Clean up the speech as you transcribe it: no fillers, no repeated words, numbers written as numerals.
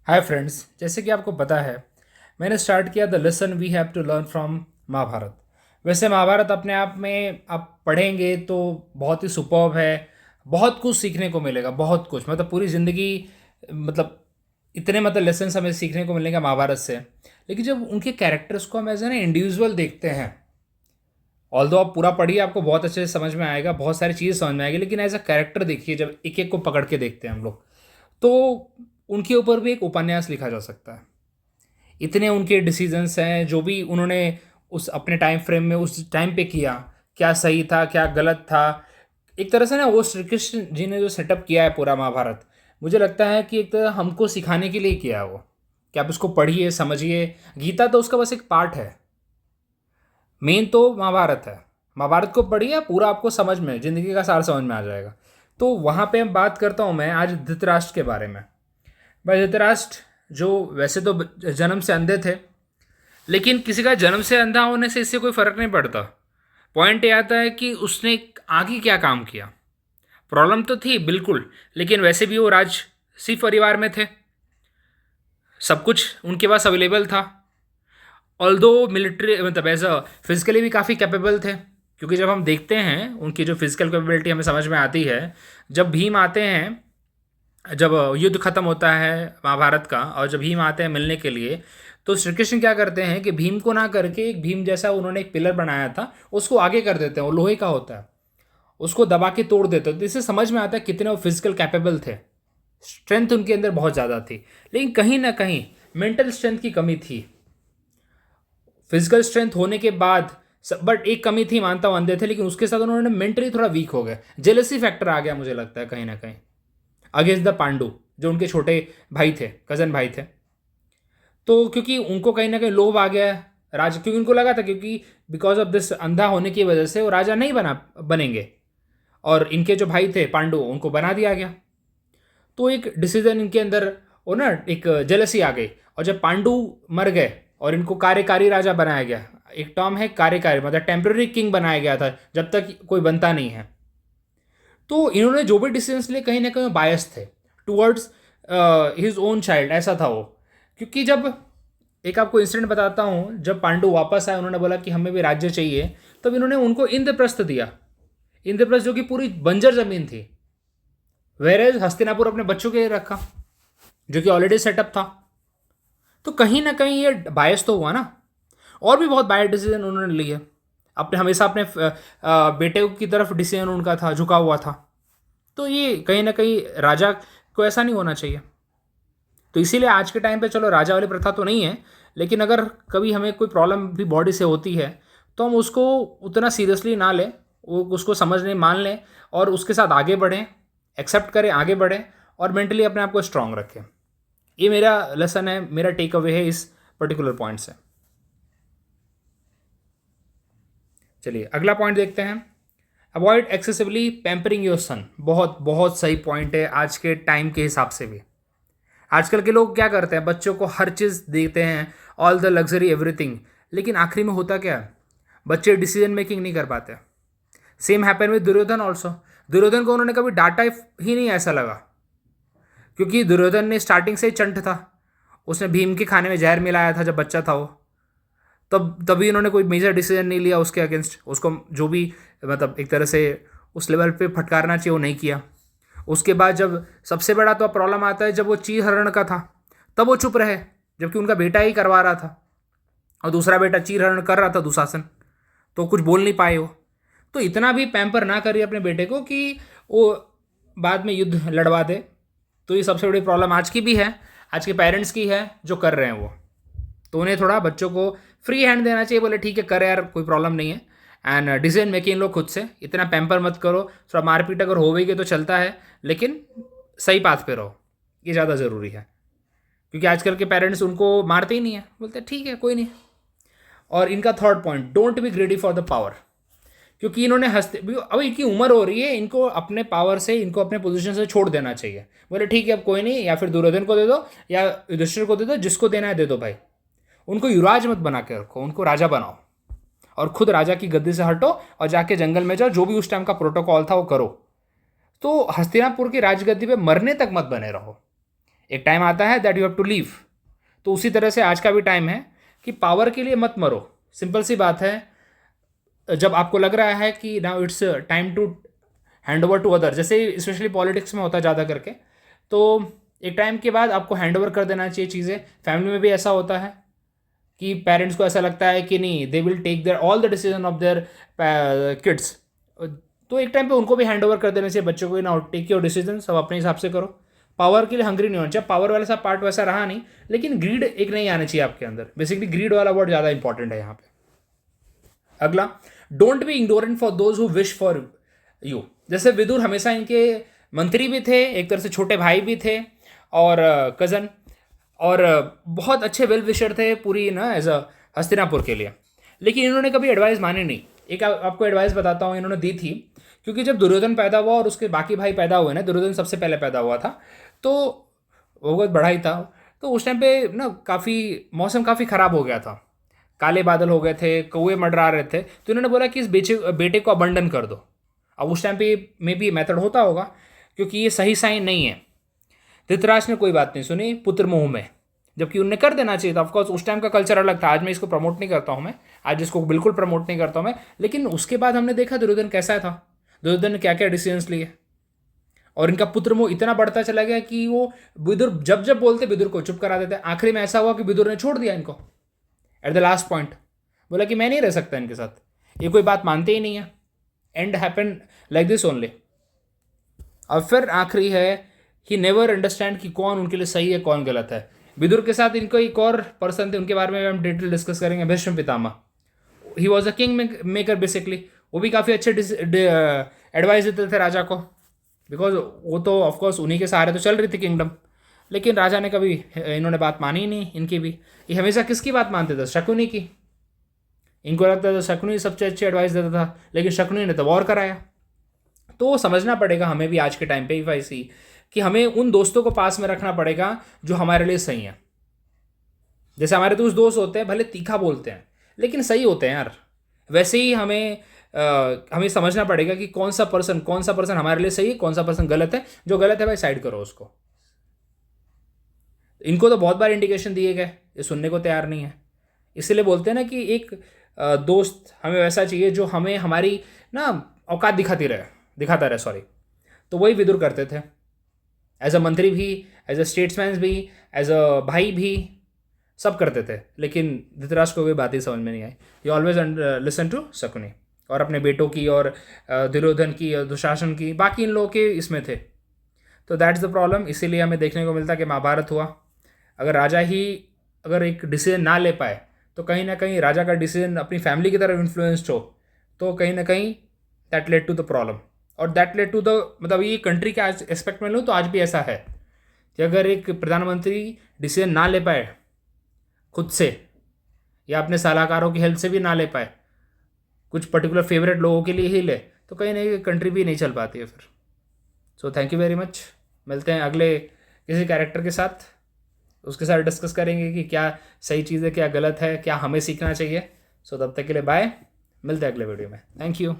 Hi friends, जैसे कि आपको पता है मैंने स्टार्ट किया the lesson we have to learn from Mahabharat. वैसे महाभारत अपने आप में आप पढ़ेंगे तो बहुत ही सुपर्ब है। बहुत कुछ सीखने को मिलेगा, बहुत कुछ, मतलब पूरी ज़िंदगी, मतलब इतने मतलब लेसन्स हमें सीखने को मिलेंगे महाभारत से। लेकिन जब उनके कैरेक्टर्स को हम एज एन इंडिविजुअल देखते हैं, ऑल्दो आप पूरा पढ़िए आपको बहुत अच्छे से समझ में आएगा, बहुत सारी चीज़ें समझ में आएगी, लेकिन एज अ कैरेक्टर देखिए, जब एक एक को पकड़ के देखते हैं हम लोग, तो उनके ऊपर भी एक उपन्यास लिखा जा सकता है। इतने उनके डिसीजंस हैं जो भी उन्होंने उस अपने टाइम फ्रेम में उस टाइम पे किया, क्या सही था क्या गलत था। एक तरह से ना, वो श्री कृष्ण जी ने जो सेटअप किया है पूरा महाभारत, मुझे लगता है कि एक तरह हमको सिखाने के लिए किया है वो, कि आप उसको पढ़िए समझिए। गीता तो उसका बस एक पार्ट है, मेन तो महाभारत है। महाभारत को पढ़िए, पूरा आपको समझ में, जिंदगी का सार समझ में आ जाएगा। तो वहाँ पे हम बात करता हूँ मैं आज धृतराष्ट्र के बारे में। भाई धृतराष्ट्र जो वैसे तो जन्म से अंधे थे, लेकिन किसी का जन्म से अंधा होने से इससे कोई फर्क नहीं पड़ता। पॉइंट ये आता है कि उसने आगे क्या काम किया। प्रॉब्लम तो थी बिल्कुल, लेकिन वैसे भी वो राजसी परिवार में थे, सब कुछ उनके पास अवेलेबल था। ऑल्दो मिलिट्री मतलब एज अ फिजिकली भी काफ़ी कैपेबल थे, क्योंकि जब हम देखते हैं उनकी जो फिजिकल कैपेबिलिटी हमें समझ में आती है, जब भीम आते हैं, जब युद्ध खत्म होता है महाभारत का और जब भीम आते हैं मिलने के लिए, तो श्री कृष्ण क्या करते हैं कि भीम को ना करके एक भीम जैसा उन्होंने एक पिलर बनाया था उसको आगे कर देते हैं। वो लोहे का होता है, उसको दबा के तोड़ देते हैं। तो इससे समझ में आता है कितने वो फिजिकल कैपेबल थे। स्ट्रेंथ उनके अंदर बहुत ज़्यादा थी, लेकिन कहीं ना कहीं मेंटल स्ट्रेंथ की कमी थी। फिजिकल स्ट्रेंथ होने के बाद बट एक कमी थी, मानता हूं अंधे थे, लेकिन उसके साथ उन्होंने मेंटली थोड़ा वीक हो गए। जेलसी फैक्टर आ गया मुझे लगता है कहीं ना कहीं, अगेंस्ट द पांडु, जो उनके छोटे भाई थे, कजन भाई थे। तो क्योंकि उनको कहीं ना कहीं लोभ आ गया राज, क्योंकि उनको लगा था क्योंकि बिकॉज ऑफ दिस अंधा होने की वजह से वो राजा नहीं बनेंगे, और इनके जो भाई थे पांडु उनको बना दिया गया। तो एक डिसीजन इनके अंदर, वो ना एक जेलसी आ गई। और जब पांडु मर गए और इनको कार्यकारी राजा बनाया गया, एक टर्म है कार्यकारी, मतलब टेम्पररी किंग बनाया गया था जब तक कोई बनता नहीं है। तो इन्होंने जो भी डिसीजंस लिए कहीं ना कहीं बायस थे टूवर्ड्स हिज ओन चाइल्ड, ऐसा था वो। क्योंकि जब, एक आपको इंसिडेंट बताता हूँ, जब पांडु वापस आए उन्होंने बोला कि हमें भी राज्य चाहिए, तब इन्होंने उनको इंद्रप्रस्थ दिया। इंद्रप्रस्थ जो कि पूरी बंजर जमीन थी, वेरेज हस्तिनापुर अपने बच्चों के लिए रखा, जो कि ऑलरेडी सेटअप था। तो कहीं ना कहीं ये बायस तो हुआ ना। और भी बहुत बायस डिसीजन उन्होंने लिए, अपने हमेशा अपने बेटे की तरफ डिसीजन उनका था, झुका हुआ था। तो ये कहीं ना कहीं राजा को ऐसा नहीं होना चाहिए। तो इसीलिए आज के टाइम पे चलो राजा वाली प्रथा तो नहीं है, लेकिन अगर कभी हमें कोई प्रॉब्लम भी बॉडी से होती है तो हम उसको उतना सीरियसली ना लें, वो उसको समझने मान लें और उसके साथ आगे बढ़ें, एक्सेप्ट करें, आगे बढ़ें और मेंटली अपने आप को स्ट्रांग रखें। ये मेरा लेसन है, मेरा टेक अवे है इस पर्टिकुलर पॉइंट से। चलिए अगला पॉइंट देखते हैं। Avoid excessively pampering your son. बहुत बहुत सही पॉइंट है आज के टाइम के हिसाब से भी। आजकल के लोग क्या करते हैं, बच्चों को हर चीज़ देते हैं, ऑल द लग्जरी एवरीथिंग, लेकिन आखिरी में होता क्या है, बच्चे डिसीजन मेकिंग नहीं कर पाते। Same happen with Duryodhan also. Duryodhan को उन्होंने कभी डांटा ही नहीं, ऐसा लगा, क्योंकि दुर्योधन ने स्टार्टिंग से ही चंट था। उसने भीम के खाने में जहर मिलाया था जब बच्चा था वो, तब तभी उन्होंने कोई मेजर डिसीजन नहीं लिया उसके अगेंस्ट, उसको जो भी मतलब एक तरह से उस लेवल पे फटकारना चाहिए वो नहीं किया। उसके बाद जब सबसे बड़ा तो प्रॉब्लम आता है जब वो चीर हरण का था, तब वो चुप रहे, जबकि उनका बेटा ही करवा रहा था और दूसरा बेटा चीर हरण कर रहा था दुशासन, तो कुछ बोल नहीं पाए वो। तो इतना भी पैम्पर ना करिए अपने बेटे को कि वो बाद में युद्ध लड़वा दे। तो ये सबसे बड़ी प्रॉब्लम आज की भी है, आज के पेरेंट्स की है जो कर रहे हैं वो। तो उन्हें थोड़ा बच्चों को फ्री हैंड देना चाहिए, बोले ठीक है कर यार, कोई प्रॉब्लम नहीं है, एंड डिसीजन मेकिंग लो खुद से, इतना पैम्पर मत करो। थोड़ा मारपीट अगर हो गई तो चलता है, लेकिन सही पाथ पे रहो, ये ज़्यादा ज़रूरी है। क्योंकि आजकल के पेरेंट्स उनको मारते ही नहीं है, बोलते हैं ठीक है कोई नहीं। और इनका third point, don't be ग्रेडी for the power. क्योंकि इन्होंने हंसते, अब इनकी उम्र हो रही है, इनको अपने पावर से, इनको अपने पोजीशन से छोड़ देना चाहिए। बोले ठीक है अब कोई नहीं, या फिर दुर्योधन को दे दो या युधिष्ठिर को दे दो, जिसको देना है दे दो भाई। उनको युवराज मत बना के रखो, उनको राजा बनाओ और खुद राजा की गद्दी से हटो और जाके जंगल में जाओ, जो भी उस टाइम का प्रोटोकॉल था वो करो। तो हस्तिनापुर की राजगद्दी पे मरने तक मत बने रहो। एक टाइम आता है that you have to leave. तो उसी तरह से आज का भी टाइम है कि पावर के लिए मत मरो। सिंपल सी बात है, जब आपको लग रहा है कि now it's time to hand over to other, जैसे स्पेशली पॉलिटिक्स में होता है ज़्यादा करके, तो एक टाइम के बाद आपको हैंड ओवर कर देना चाहिए चीज़ें। फैमिली में भी ऐसा होता है कि पेरेंट्स को ऐसा लगता है कि नहीं, they will take their all the decision of their kids, तो एक टाइम पे उनको भी हैंड ओवर कर देना चाहिए बच्चों को, ना टेक योर डिसीजन, सब अपने हिसाब से करो। पावर के लिए हंग्री नहीं होना चाहिए। पावर वाला सा पार्ट वैसा रहा नहीं, लेकिन ग्रीड एक नहीं आना चाहिए आपके अंदर। बेसिकली ग्रीड वाला वर्ड ज़्यादा इंपॉर्टेंट है यहाँ पे। अगला, don't be ignorant for those who wish for you. जैसे विदुर हमेशा इनके मंत्री भी थे, एक तरह से छोटे भाई भी थे और कज़न, और बहुत अच्छे वेल विशर थे पूरी ना एज अ हस्तिनापुर के लिए। लेकिन इन्होंने कभी एडवाइस माने नहीं। एक आपको एडवाइस बताता हूँ, इन्होंने दी थी, क्योंकि जब दुर्योधन पैदा हुआ और उसके बाकी भाई पैदा हुए ना, दुर्योधन सबसे पहले पैदा हुआ था, तो वो बहुत बड़ा ही था, तो उस टाइम पे ना काफ़ी मौसम काफ़ी ख़राब हो गया था, काले बादल हो गए थे, कौए मंडरा रहे थे। तो इन्होंने बोला कि इस बेटे को अबंडन कर दो। अब उस टाइम पे मे भी मेथड होता होगा, क्योंकि ये सही साइन नहीं है। धृतराज ने कोई बात नहीं सुनी पुत्र मोह में, जबकि उनने कर देना चाहिए था। ऑफकोर्स उस टाइम का कल्चर अलग था, आज मैं इसको प्रमोट नहीं करता हूँ, मैं आज इसको बिल्कुल प्रमोट नहीं करता हूँ मैं। लेकिन उसके बाद हमने देखा दुर्योधन कैसा था, दुर्योधन ने क्या क्या डिसीजंस लिए, और इनका पुत्र मोह इतना बढ़ता चला गया कि वो विदुर जब जब बोलते विदुर को चुप करा देते। आखिरी में ऐसा हुआ कि विदुर ने छोड़ दिया इनको एट द लास्ट पॉइंट, बोला कि मैं नहीं रह सकता इनके साथ, ये कोई बात मानते ही नहीं है। And happen like this only. और फिर आखिरी है, ही नेवर अंडरस्टैंड कि कौन उनके लिए सही है कौन गलत है। विदुर के साथ इनको एक और पर्सन थे, उनके बारे में हम डिटेल डिस्कस करेंगे, Bhishma Pitamah. He was a king maker basically. वो भी काफ़ी अच्छे एडवाइस देते थे राजा को, बिकॉज वो तो ऑफकोर्स उन्हीं के सहारे तो चल रही थी किंगडम। लेकिन राजा ने कभी इन्होंने बात मानी ही नहीं इनकी भी। ये हमेशा किसकी बात मानते थे? शकुनी की। इनको लगता था शकुनी सबसे अच्छी एडवाइस देता था, लेकिन शकुनी ने तो वॉर कराया। तो समझना पड़ेगा हमें भी आज के टाइम पे ही कि हमें उन दोस्तों को पास में रखना पड़ेगा जो हमारे लिए सही है। जैसे हमारे तो उस दोस्त होते हैं, भले तीखा बोलते हैं लेकिन सही होते हैं यार, वैसे ही हमें समझना पड़ेगा कि कौन सा पर्सन हमारे लिए सही है, कौन सा पर्सन गलत है। जो गलत है भाई साइड करो उसको। इनको तो बहुत बार इंडिकेशन दिए गए, ये सुनने को तैयार नहीं है। इसलिए बोलते हैं ना कि एक दोस्त हमें वैसा चाहिए जो हमें हमारी ना औकात दिखाता रहे सॉरी। तो वही विदुर करते थे, एज अ मंत्री भी, एज अ स्टेट्समैन भी, एज अ भाई भी, सब करते थे। लेकिन धृतराष्ट्र को कोई बात ही समझ में नहीं आई। You always listen to Shakuni, और अपने बेटों की और दुर्योधन की और दुशासन की, बाकी इन लोगों के इसमें थे। तो दैट्स द प्रॉब्लम। इसीलिए हमें देखने को मिलता कि महाभारत हुआ, अगर राजा ही अगर एक डिसीजन ना ले पाए, तो कहीं ना कहीं राजा का डिसीजन अपनी फैमिली की तरफ इन्फ्लुएंस्ड हो, तो कहीं ना कहीं that led to the problem. और दैट लेड टू द, मतलब ये कंट्री के आज एस्पेक्ट में लूँ तो आज भी ऐसा है कि अगर एक प्रधानमंत्री डिसीजन ना ले पाए खुद से, या अपने सलाहकारों की हेल्प से भी ना ले पाए, कुछ पर्टिकुलर फेवरेट लोगों के लिए ही ले, तो कहीं ना कहीं कंट्री भी नहीं चल पाती है फिर। So thank you very much. मिलते हैं अगले किसी कैरेक्टर के साथ, उसके साथ डिस्कस करेंगे कि क्या सही चीज़ है, क्या गलत है, क्या हमें सीखना चाहिए। सो तब तक के लिए बाय, मिलते हैं अगले वीडियो में। Thank you.